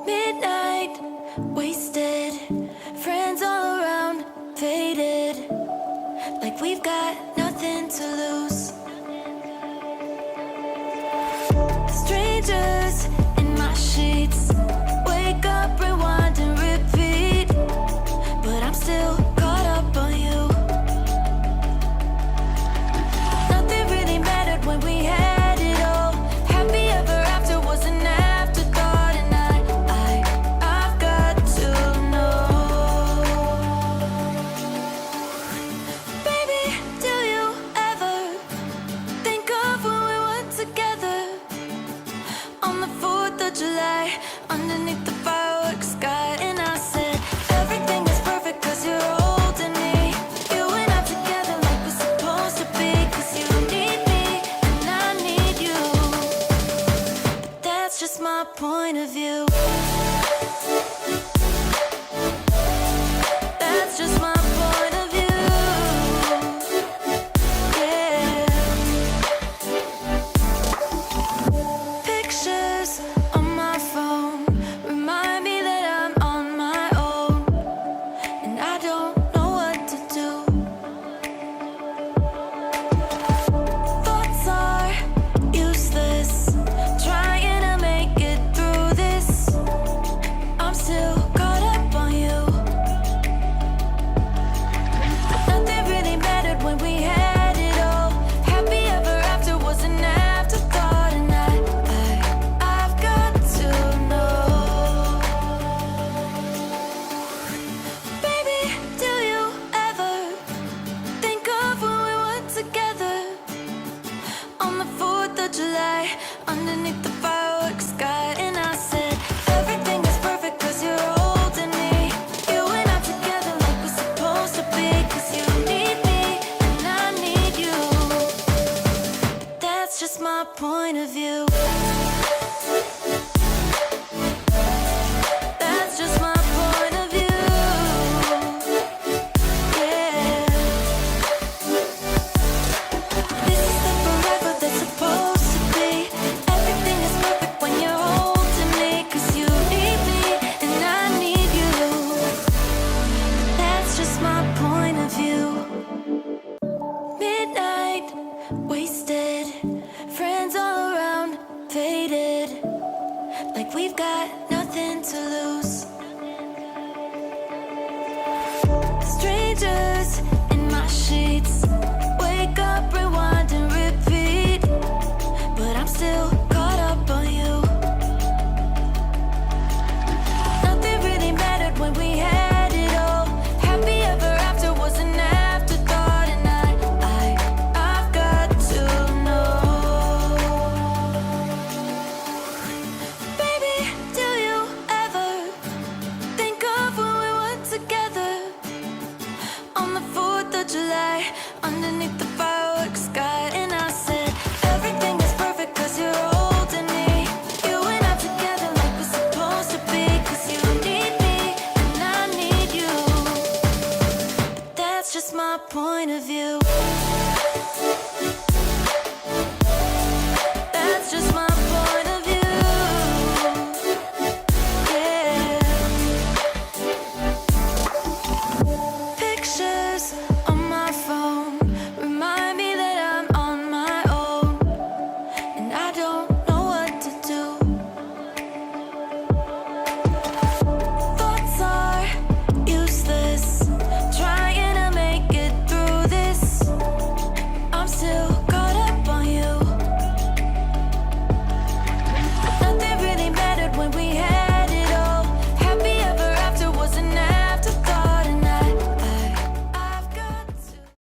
Midnight, wasted, friends all around, faded, like we've got nothing to lose. Strangers in my sheets, wake up, rewind and repeat, but I'm still caught up on you. Nothing really mattered when we had it all. Happy ever after was an afterthought, and I've got to know. Baby, do you ever think of when we were together on the 4th of July, underneath the fireworks sky? And I said, everything is perfect cause you're holding me. You and I together like we're supposed to be, cause you need me and I need you. But that's just my point of view. That's just my point of view. Yeah. Pictures on my phone remind me that I'm on my own, and I don't know what to do. Thoughts are useless, trying to make it through this. I'm still caught up on you. Nothing really mattered when we had it all. Happy ever after was an afterthought, and I've got to know. Baby, do you ever think of when we were together on the 4th of July, underneath the fireworks sky? And I said, everything is perfect cause you're holding me. You and I together like we're supposed to be, cause you need me and I need you. But that's just my point of view. That's just my point of view. Yeah. This is the forever that's supposed to be. Everything is perfect when you're holding me, cause you need me and I need you. That's just my point of view. Midnight, wasted, friends all around, faded, like we've got nothing to lose.